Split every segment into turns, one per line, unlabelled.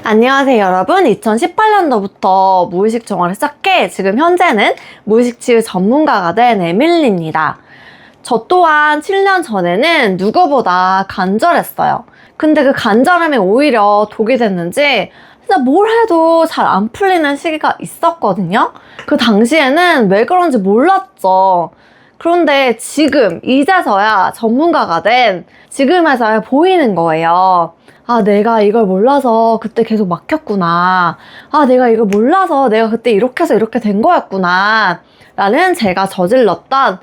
안녕하세요 여러분. 2018년도부터 무의식 정화를 시작해 지금 현재는 무의식 치유 전문가가 된 에밀리입니다. 저 또한 7년 전에는 누구보다 간절했어요. 근데 그 간절함이 오히려 독이 됐는지 진짜 뭘 해도 잘 안 풀리는 시기가 있었거든요. 그 당시에는 왜 그런지 몰랐죠. 그런데 지금 이제서야 전문가가 된 지금에서야 보이는 거예요. 아, 내가 이걸 몰라서 그때 계속 막혔구나. 아, 내가 이걸 몰라서 내가 그때 이렇게 해서 이렇게 된 거였구나. 라는 제가 저질렀던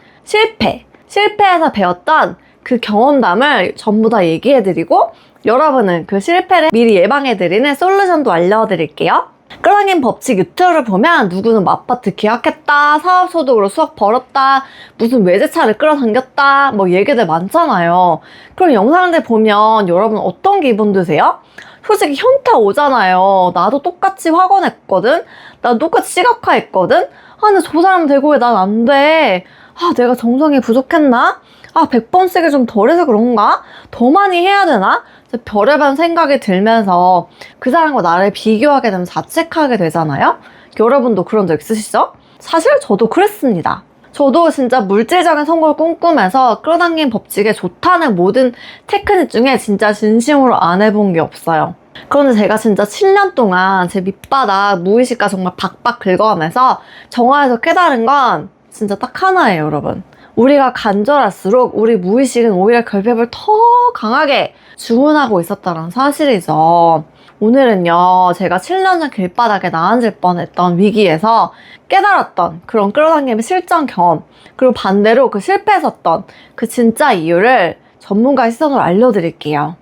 실패에서 배웠던 그 경험담을 전부 다 얘기해드리고 여러분은 그 실패를 미리 예방해드리는 솔루션도 알려드릴게요. 끌어당김 법칙 유튜브를 보면 누구는 아파트 계약했다, 사업소득으로 수억 벌었다, 무슨 외제차를 끌어당겼다 뭐 얘기들 많잖아요. 그럼 영상들 보면 여러분 어떤 기분 드세요? 솔직히 현타 오잖아요. 나도 똑같이 학원했거든? 나도 똑같이 시각화했거든? 아 근데 저 사람 되고 왜 난 안 돼? 아 내가 정성이 부족했나? 아 100번 쓰기 좀 덜해서 그런가? 더 많이 해야 되나? 별의별 생각이 들면서 그 사람과 나를 비교하게 되면 자책하게 되잖아요? 여러분도 그런 적 있으시죠? 사실 저도 그랬습니다. 저도 진짜 물질적인 성공을 꿈꾸면서 끌어당긴 법칙에 좋다는 모든 테크닉 중에 진짜 진심으로 안 해본 게 없어요. 그런데 제가 진짜 7년 동안 제 밑바닥 무의식과 정말 박박 긁어가면서 정화에서 깨달은 건 진짜 딱 하나예요, 여러분. 우리가 간절할수록 우리 무의식은 오히려 결핍을 더 강하게 주문하고 있었다는 사실이죠. 오늘은요, 제가 7년 전 길바닥에 나앉을 뻔했던 위기에서 깨달았던 그런 끌어당김의 실전 경험, 그리고 반대로 그 실패했었던 그 진짜 이유를 전문가의 시선으로 알려드릴게요.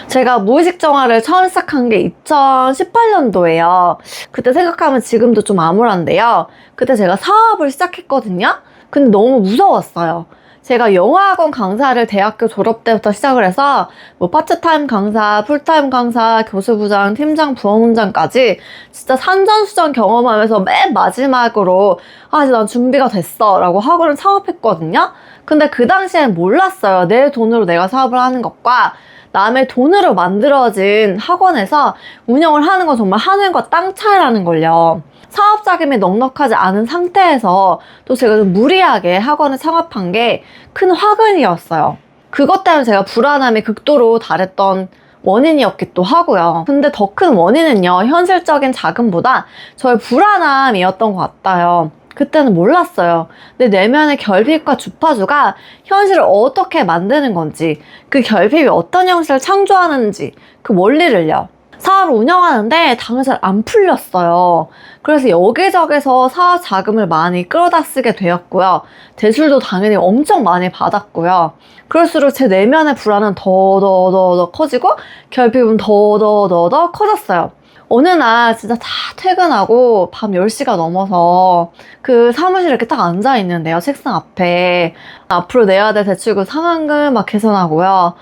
제가 무의식 정화를 처음 시작한 게 2018년도예요. 그때 생각하면 지금도 좀 암울한데요. 그때 제가 사업을 시작했거든요. 근데 너무 무서웠어요. 제가 영어학원 강사를 대학교 졸업 때부터 시작을 해서 뭐 파트타임 강사, 풀타임 강사, 교수부장, 팀장, 부원장까지 진짜 산전수전 경험하면서 맨 마지막으로 아 이제 난 준비가 됐어 라고 학원을 창업했거든요. 근데 그 당시엔 몰랐어요. 내 돈으로 내가 사업을 하는 것과 남의 돈으로 만들어진 학원에서 운영을 하는 건 정말 하늘과 땅 차이라는 걸요. 사업 자금이 넉넉하지 않은 상태에서 또 제가 좀 무리하게 학원을 창업한 게 큰 화근이었어요. 그것 때문에 제가 불안함이 극도로 달했던 원인이었기도 하고요. 근데 더 큰 원인은요, 현실적인 자금보다 저의 불안함이었던 것 같아요. 그때는 몰랐어요. 내 내면의 결핍과 주파수가 현실을 어떻게 만드는 건지, 그 결핍이 어떤 형식을 창조하는지, 그 원리를요. 사업을 운영하는데 당연히 잘 안 풀렸어요. 그래서 여기저기서 사업 자금을 많이 끌어다 쓰게 되었고요. 대출도 당연히 엄청 많이 받았고요. 그럴수록 제 내면의 불안은 더 커지고 결핍은 더 커졌어요. 어느 날 진짜 다 퇴근하고 밤 10시가 넘어서 그 사무실에 이렇게 딱 앉아 있는데요. 책상 앞에 앞으로 내야 될 대출금 상환금 막 계산하고요.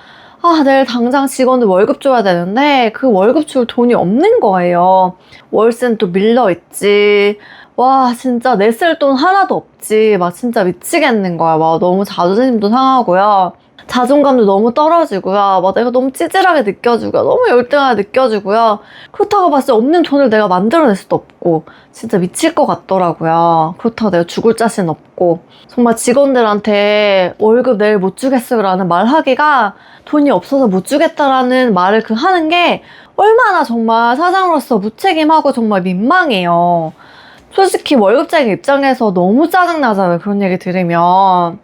아, 내일 당장 직원들 월급 줘야 되는데 그 월급 줄 돈이 없는 거예요. 월세는 또 밀려있지. 와, 진짜 내 쓸 돈 하나도 없지. 막 진짜 미치겠는 거야. 막 너무 자존심도 상하고요. 자존감도 너무 떨어지고요. 막 내가 너무 찌질하게 느껴지고요. 너무 열등하게 느껴지고요. 그렇다고 봤을 때 없는 돈을 내가 만들어낼 수도 없고 진짜 미칠 것 같더라고요. 그렇다고 내가 죽을 자신 없고 정말 직원들한테 월급 내일 못 주겠어요 라는 말하기가 돈이 없어서 못 주겠다라는 말을 하는 게 얼마나 정말 사장으로서 무책임하고 정말 민망해요. 솔직히 월급쟁이 입장에서 너무 짜증나잖아요. 그런 얘기 들으면.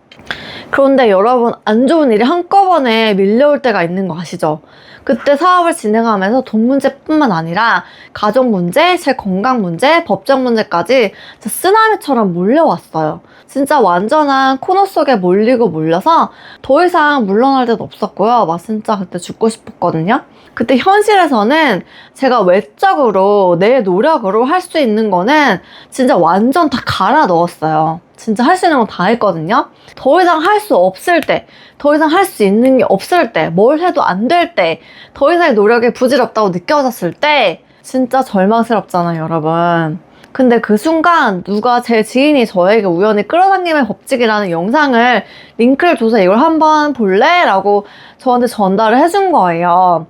그런데 여러분 안 좋은 일이 한꺼번에 밀려올 때가 있는 거 아시죠? 그때 사업을 진행하면서 돈 문제뿐만 아니라 가정 문제, 제 건강 문제, 법적 문제까지 진짜 쓰나미처럼 몰려왔어요. 진짜 완전한 코너 속에 몰려서 더 이상 물러날 데도 없었고요. 막 진짜 그때 죽고 싶었거든요. 그때 현실에서는 제가 외적으로 내 노력으로 할 수 있는 거는 진짜 완전 다 갈아 넣었어요. 진짜 할 수 있는 건 다 했거든요. 더 이상 할 수 없을 때, 더 이상 할 수 있는 게 없을 때, 뭘 해도 안 될 때, 더 이상의 노력이 부질없다고 느껴졌을 때 진짜 절망스럽잖아요, 여러분. 근데 그 순간 누가 제 지인이 저에게 우연히 끌어당김의 법칙이라는 영상을 링크를 줘서 이걸 한번 볼래? 라고 저한테 전달을 해준 거예요.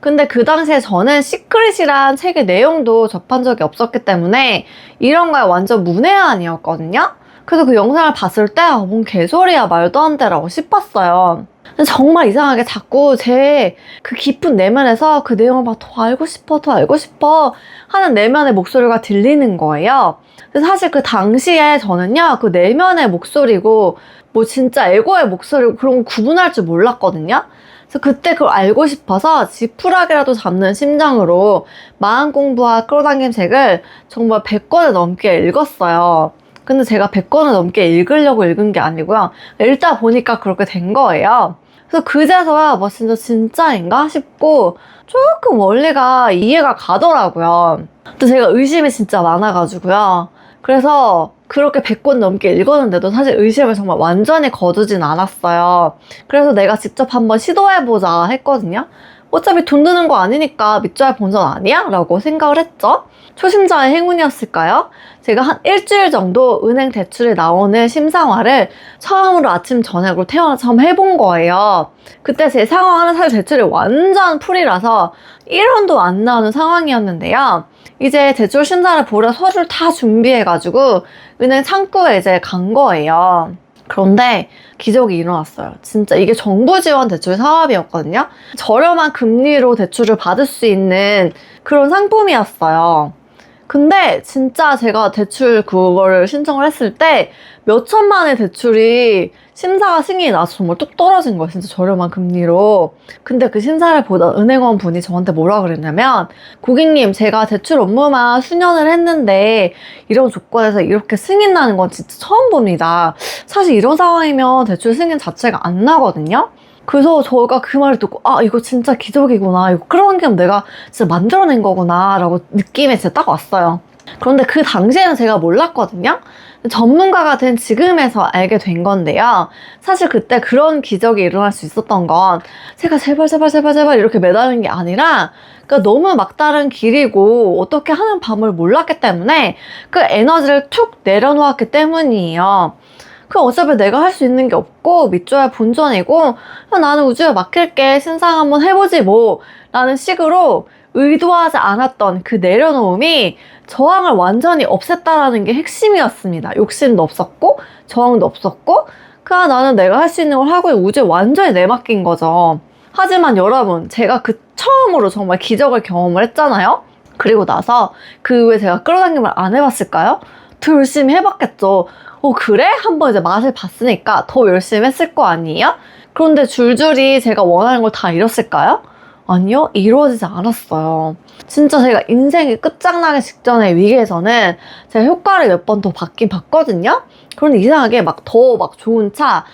근데 그 당시에 저는 시크릿이란 책의 내용도 접한 적이 없었기 때문에 이런 거에 완전 문외한이었거든요. 그래서 그 영상을 봤을 때 뭔 개소리야, 말도 안 되라고 싶었어요. 근데 정말 이상하게 자꾸 제 그 깊은 내면에서 그 내용을 막 더 알고 싶어, 더 알고 싶어 하는 내면의 목소리가 들리는 거예요. 근데 사실 그 당시에 저는요, 그 내면의 목소리고 뭐 진짜 에고의 목소리고 그런 거 구분할 줄 몰랐거든요. 그래서 그때 그걸 알고 싶어서 지푸라기라도 잡는 심정으로 마음 공부와 끌어당김 책을 정말 100권을 넘게 읽었어요. 근데 제가 100권을 넘게 읽으려고 읽은 게 아니고요. 읽다 보니까 그렇게 된 거예요. 그래서 그제서야 뭐 진짜인가 싶고 조금 원리가 이해가 가더라고요. 또 제가 의심이 진짜 많아가지고요. 그래서 그렇게 100권 넘게 읽었는데도 사실 의심을 정말 완전히 거두진 않았어요. 그래서 내가 직접 한번 시도해보자 했거든요. 어차피 돈 드는 거 아니니까 믿져야 할 본전 아니야? 라고 생각을 했죠. 초심자의 행운이었을까요? 제가 한 일주일 정도 은행 대출이 나오는 심상화를 처음으로 아침 저녁으로 태어나서 한번 해본 거예요. 그때 제 상황은 사실 대출이 완전 풀이라서 1원도 안 나오는 상황이었는데요. 이제 대출 심사를 보러 서류를 다 준비해가지고 은행 창구에 이제 간 거예요. 그런데 기적이 일어났어요. 진짜 이게 정부 지원 대출 사업이었거든요. 저렴한 금리로 대출을 받을 수 있는 그런 상품이었어요. 근데 진짜 제가 대출 그거를 신청을 했을 때 몇 천만의 대출이 심사가 승인이 나서 정말 뚝 떨어진 거예요. 진짜 저렴한 금리로. 근데 그 심사를 보던 은행원 분이 저한테 뭐라 그랬냐면, 고객님, 제가 대출 업무만 수년을 했는데 이런 조건에서 이렇게 승인 나는 건 진짜 처음 봅니다. 사실 이런 상황이면 대출 승인 자체가 안 나거든요. 그래서 저가 그 말을 듣고 이거 진짜 기적이구나, 이거 끌어당기면 내가 진짜 만들어낸 거구나 라고 느낌이 진짜 딱 왔어요. 그런데 그 당시에는 제가 몰랐거든요. 전문가가 된 지금에서 알게 된 건데요. 사실 그때 그런 기적이 일어날 수 있었던 건 제가 제발 이렇게 매달린 게 아니라, 그러니까 너무 막다른 길이고 어떻게 하는 방법을 몰랐기 때문에 그 에너지를 툭 내려놓았기 때문이에요. 그 어차피 내가 할 수 있는 게 없고 믿줘야 본전이고 나는 우주에 맡길게, 신상 한번 해보지 뭐 라는 식으로 의도하지 않았던 그 내려놓음이 저항을 완전히 없앴다라는 게 핵심이었습니다. 욕심도 없었고 저항도 없었고 나는 내가 할 수 있는 걸 하고 우주에 완전히 내맡긴 거죠. 하지만 여러분, 제가 그 처음으로 정말 기적을 경험을 했잖아요. 그리고 나서 그 후에 제가 끌어당김을 안 해봤을까요? 더 열심히 해봤겠죠. 그래? 한번 이제 맛을 봤으니까 더 열심히 했을 거 아니에요? 그런데 줄줄이 제가 원하는 걸 다 이뤘을까요? 아니요, 이루어지지 않았어요. 진짜 제가 인생이 끝장나기 직전의 위기에서는 제가 효과를 몇 번 더 받긴 받거든요? 그런데 이상하게 더 좋은 차,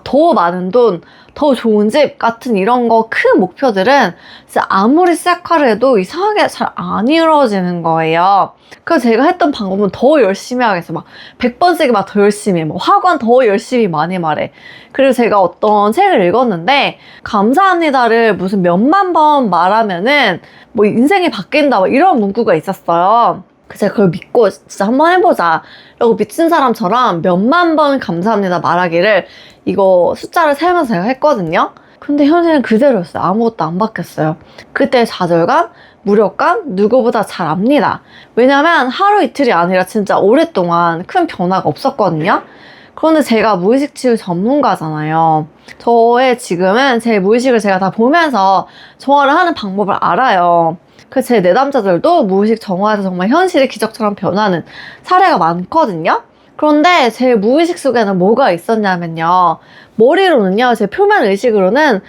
더 많은 돈, 더 좋은 집 같은 이런 거 큰 목표들은 진짜 아무리 시작하려 해도 이상하게 잘 안 이루어지는 거예요. 그래서 제가 했던 방법은 더 열심히 하겠어. 100번씩 더 열심히, 학원 더 열심히 많이 말해. 그리고 제가 어떤 책을 읽었는데, 감사합니다를 무슨 몇만 번 말하면은 인생이 바뀐다, 이런 문구가 있었어요. 제가 그걸 믿고 진짜 한번 해보자 라고 미친 사람처럼 몇만 번 감사합니다 말하기를 이거 숫자를 세면서 제가 했거든요. 근데 현실은 그대로였어요. 아무것도 안 바뀌었어요. 그때 좌절감, 무력감 누구보다 잘 압니다. 왜냐면 하루 이틀이 아니라 진짜 오랫동안 큰 변화가 없었거든요. 그런데 제가 무의식 치유 전문가잖아요. 저의 지금은 제 무의식을 제가 다 보면서 정화를 하는 방법을 알아요. 그래서 제 내담자들도 무의식 정화에서 정말 현실이 기적처럼 변하는 사례가 많거든요. 그런데 제 무의식 속에는 뭐가 있었냐면요. 머리로는요, 제 표면 의식으로는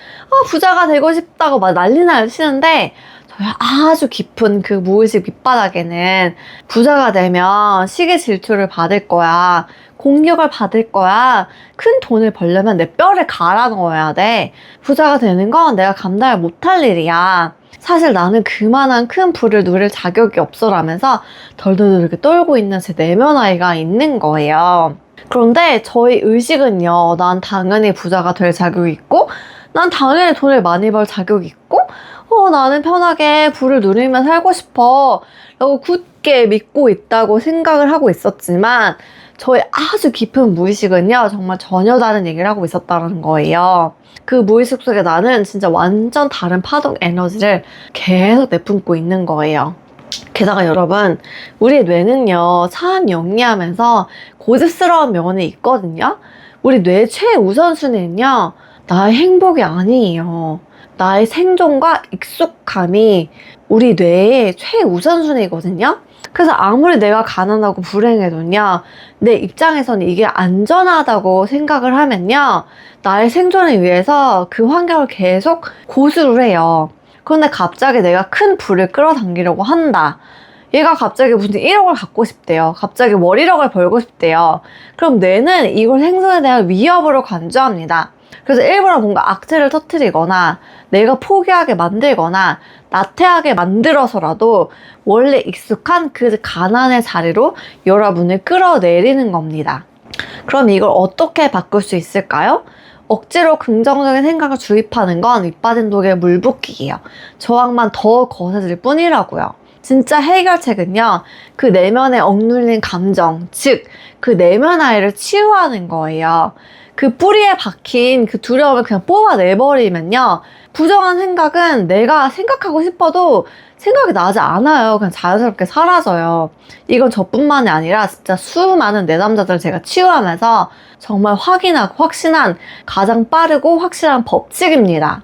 부자가 되고 싶다고 난리나 치는데, 저희 아주 깊은 그 무의식 밑바닥에는 부자가 되면 시기 질투를 받을 거야, 공격을 받을 거야, 큰 돈을 벌려면 내 뼈를 갈아 넣어야 돼, 부자가 되는 건 내가 감당을 못할 일이야, 사실 나는 그만한 큰 부를 누릴 자격이 없어라면서 덜덜덜 이렇게 떨고 있는 제 내면 아이가 있는 거예요. 그런데 저희 의식은요, 난 당연히 부자가 될 자격이 있고, 난 당연히 돈을 많이 벌 자격이 있고, 나는 편하게 부를 누리며 살고 싶어 라고 굳게 믿고 있다고 생각을 하고 있었지만, 저의 아주 깊은 무의식은요, 정말 전혀 다른 얘기를 하고 있었다는 거예요. 그 무의식 속에 나는 진짜 완전 다른 파동 에너지를 계속 내뿜고 있는 거예요. 게다가 여러분, 우리 뇌는요, 참 영리하면서 고집스러운 면이 있거든요. 우리 뇌의 최우선순위는요, 나의 행복이 아니에요. 나의 생존과 익숙함이 우리 뇌의 최우선순위거든요. 그래서 아무리 내가 가난하고 불행해도요, 내 입장에서는 이게 안전하다고 생각을 하면요, 나의 생존을 위해서 그 환경을 계속 고수를 해요. 그런데 갑자기 내가 큰 불을 끌어당기려고 한다. 얘가 갑자기 무슨 1억을 갖고 싶대요. 갑자기 월 1억을 벌고 싶대요. 그럼 뇌는 이걸 생존에 대한 위협으로 간주합니다. 그래서 일부러 뭔가 악재를 터뜨리거나 내가 포기하게 만들거나 나태하게 만들어서라도 원래 익숙한 그 가난의 자리로 여러분을 끌어내리는 겁니다. 그럼 이걸 어떻게 바꿀 수 있을까요? 억지로 긍정적인 생각을 주입하는 건 밑빠진 독에 물 붓기예요. 저항만 더 거세질 뿐이라고요. 진짜 해결책은요, 그 내면에 억눌린 감정, 즉 그 내면 아이를 치유하는 거예요. 그 뿌리에 박힌 그 두려움을 그냥 뽑아내버리면요, 부정한 생각은 내가 생각하고 싶어도 생각이 나지 않아요. 그냥 자연스럽게 사라져요. 이건 저뿐만이 아니라 진짜 수많은 내담자들을 제가 치유하면서 정말 확인하고 확신한 가장 빠르고 확실한 법칙입니다.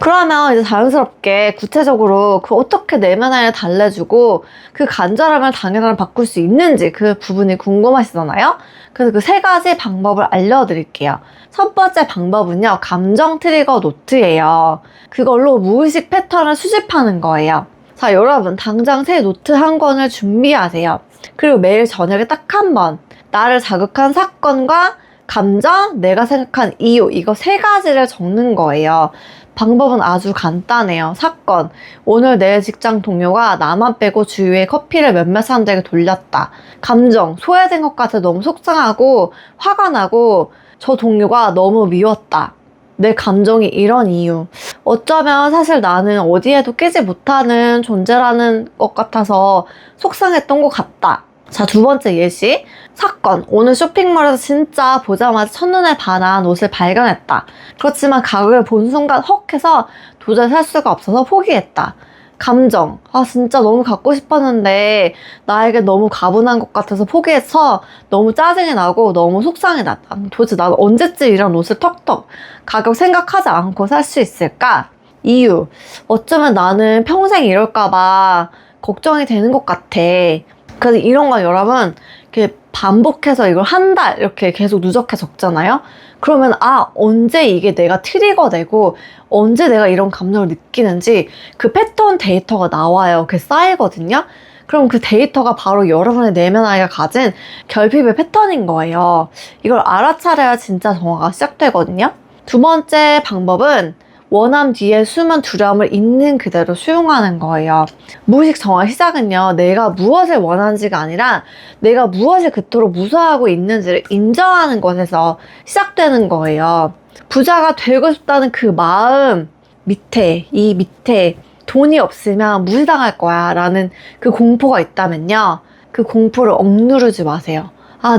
그러면 이제 자연스럽게 구체적으로 그 어떻게 내면 아이를 달래주고 그 간절함을 당연함을 바꿀 수 있는지 그 부분이 궁금하시잖아요. 그래서 그 3가지 방법을 알려드릴게요. 첫 번째 방법은요, 감정 트리거 노트예요. 그걸로 무의식 패턴을 수집하는 거예요. 자, 여러분 당장 새 노트 한 권을 준비하세요. 그리고 매일 저녁에 딱 한 번 나를 자극한 사건과 감정, 내가 생각한 이유, 이거 3가지를 적는 거예요. 방법은 아주 간단해요. 사건, 오늘 내 직장 동료가 나만 빼고 주위에 커피를 몇몇 사람들에게 돌렸다. 감정, 소외된 것 같아 너무 속상하고 화가 나고 저 동료가 너무 미웠다. 내 감정이 이런 이유. 어쩌면 사실 나는 어디에도 끼지 못하는 존재라는 것 같아서 속상했던 것 같다. 자, 2번째 예시. 사건. 오늘 쇼핑몰에서 진짜 보자마자 첫눈에 반한 옷을 발견했다. 그렇지만 가격을 본 순간 헉 해서 도저히 살 수가 없어서 포기했다. 감정. 아, 진짜 너무 갖고 싶었는데 나에게 너무 가분한 것 같아서 포기해서 너무 짜증이 나고 너무 속상해 났다. 도대체 나는 언제쯤 이런 옷을 턱턱 가격 생각하지 않고 살 수 있을까? 이유. 어쩌면 나는 평생 이럴까봐 걱정이 되는 것 같아. 그래서 이런 거 여러분 이렇게 반복해서 이걸 한 달 이렇게 계속 누적해 적잖아요. 그러면 언제 이게 내가 트리거 되고 언제 내가 이런 감정을 느끼는지 그 패턴 데이터가 나와요. 그게 쌓이거든요. 그럼 그 데이터가 바로 여러분의 내면 아이가 가진 결핍의 패턴인 거예요. 이걸 알아차려야 진짜 정화가 시작되거든요. 2번째 방법은 원함 뒤에 숨은 두려움을 있는 그대로 수용하는 거예요. 무의식 정화 시작은요, 내가 무엇을 원하는지가 아니라 내가 무엇을 그토록 무서워하고 있는지를 인정하는 것에서 시작되는 거예요. 부자가 되고 싶다는 그 마음 밑에, 이 밑에 돈이 없으면 무시당할 거야 라는 그 공포가 있다면요, 그 공포를 억누르지 마세요.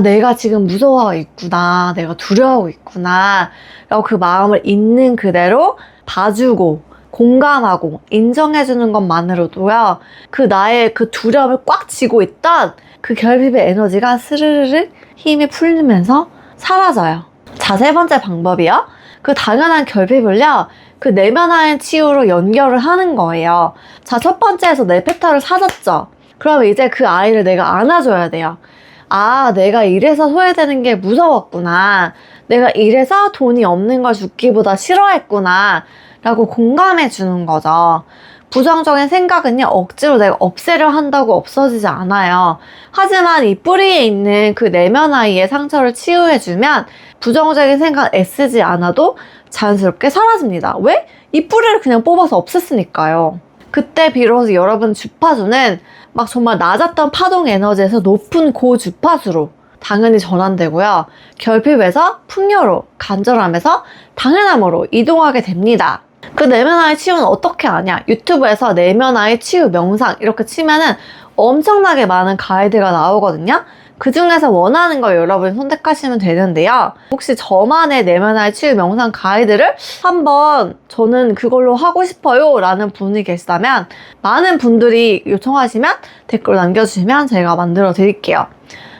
내가 지금 무서워하고 있구나, 내가 두려워하고 있구나 라고 그 마음을 있는 그대로 봐주고 공감하고 인정해주는 것만으로도요, 그 나의 그 두려움을 꽉 쥐고 있던 그 결핍의 에너지가 스르르르 힘이 풀리면서 사라져요. 자, 3번째 방법이요. 그 당연한 결핍을요, 그 내면화의 치유로 연결을 하는 거예요. 자, 첫 번째에서 내 패턴을 찾았죠. 그럼 이제 그 아이를 내가 안아줘야 돼요. 내가 이래서 소외되는 게 무서웠구나. 내가 이래서 돈이 없는 걸 죽기보다 싫어했구나. 라고 공감해 주는 거죠. 부정적인 생각은요, 억지로 내가 없애려 한다고 없어지지 않아요. 하지만 이 뿌리에 있는 그 내면 아이의 상처를 치유해주면 부정적인 생각 애쓰지 않아도 자연스럽게 사라집니다. 왜? 이 뿌리를 그냥 뽑아서 없앴으니까요. 그때 비로소 여러분 주파수는 막 정말 낮았던 파동 에너지에서 높은 고주파수로 당연히 전환되고요. 결핍에서 풍요로, 간절함에서 당연함으로 이동하게 됩니다. 그 내면화의 치유는 어떻게 하냐? 유튜브에서 내면화의 치유 명상 이렇게 치면은 엄청나게 많은 가이드가 나오거든요. 그 중에서 원하는 걸 여러분이 선택하시면 되는데요. 혹시 저만의 내면화의 치유 명상 가이드를 한번 저는 그걸로 하고 싶어요 라는 분이 계시다면 많은 분들이 요청하시면 댓글 남겨주시면 제가 만들어 드릴게요.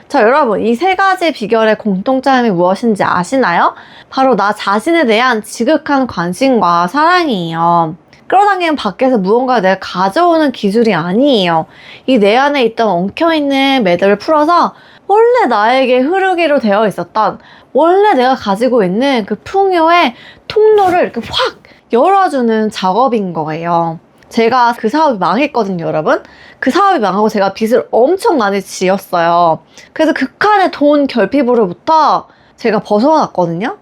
자, 여러분, 이 세 가지 비결의 공통점이 무엇인지 아시나요? 바로 나 자신에 대한 지극한 관심과 사랑이에요. 끌어당기는 밖에서 무언가 내가 가져오는 기술이 아니에요. 이 내 안에 있던 엉켜있는 매듭을 풀어서 원래 나에게 흐르기로 되어 있었던, 원래 내가 가지고 있는 그 풍요의 통로를 이렇게 확 열어주는 작업인 거예요. 제가 그 사업이 망했거든요, 여러분. 그 사업이 망하고 제가 빚을 엄청 많이 지었어요. 그래서 극한의 돈 결핍으로부터 제가 벗어났거든요.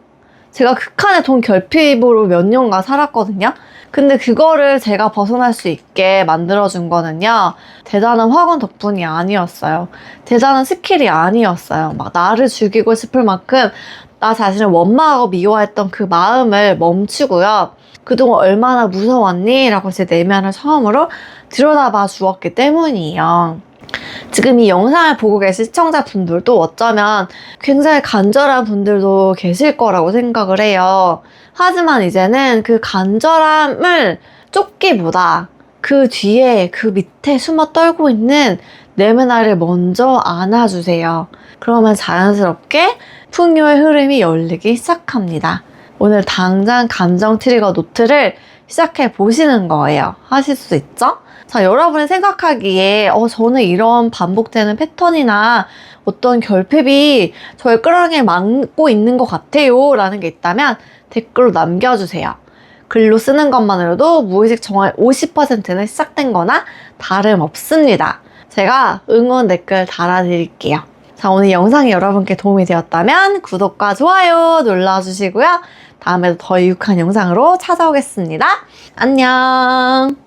제가 극한의 돈 결핍으로 몇 년간 살았거든요. 근데 그거를 제가 벗어날 수 있게 만들어준 거는요, 대단한 학원 덕분이 아니었어요. 대단한 스킬이 아니었어요. 막 나를 죽이고 싶을 만큼 나 자신을 원망하고 미워했던 그 마음을 멈추고요. 그동안 얼마나 무서웠니? 라고 제 내면을 처음으로 들여다봐 주었기 때문이에요. 지금 이 영상을 보고 계신 시청자분들도 어쩌면 굉장히 간절한 분들도 계실 거라고 생각을 해요. 하지만 이제는 그 간절함을 쫓기보다 그 뒤에 그 밑에 숨어 떨고 있는 내면화를 먼저 안아주세요. 그러면 자연스럽게 풍요의 흐름이 열리기 시작합니다. 오늘 당장 감정 트리거 노트를 시작해 보시는 거예요. 하실 수 있죠? 자, 여러분이 생각하기에 저는 이런 반복되는 패턴이나 어떤 결핍이 저의 끌어당김을 막고 있는 것 같아요 라는 게 있다면 댓글로 남겨주세요. 글로 쓰는 것만으로도 무의식 정화의 50%는 시작된 거나 다름없습니다. 제가 응원 댓글 달아드릴게요. 자, 오늘 영상이 여러분께 도움이 되었다면 구독과 좋아요 눌러주시고요. 다음에도 더 유익한 영상으로 찾아오겠습니다. 안녕.